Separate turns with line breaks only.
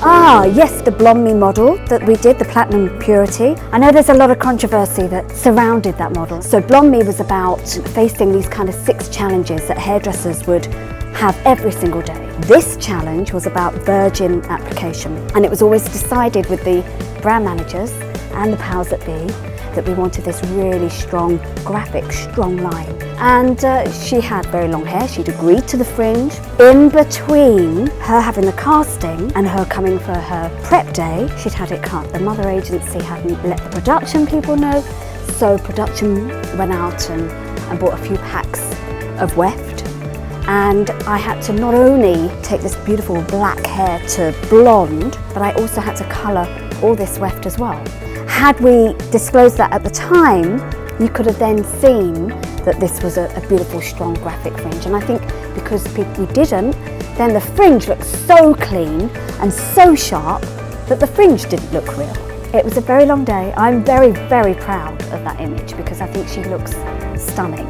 Yes, the Blonde Me model that we did, the Platinum Purity. I know there's a lot of controversy that surrounded that model. So Blonde Me was about facing these kind of 6 challenges that hairdressers would have every single day. This challenge was about virgin application, and it was always decided with the brand managers and the powers that be that we wanted this really strong graphic, strong line. And she had very long hair. She'd agreed to the fringe. In between her having the casting and her coming for her prep day, she'd had it cut. The mother agency hadn't let the production people know, so production went out and bought a few packs of weft. And I had to not only take this beautiful black hair to blonde, but I also had to colour all this weft as well. Had we disclosed that at the time, you could have then seen that this was a beautiful, strong graphic fringe. And I think because we didn't, then the fringe looked so clean and so sharp that the fringe didn't look real. It was a very long day. I'm very, very proud of that image because I think she looks stunning.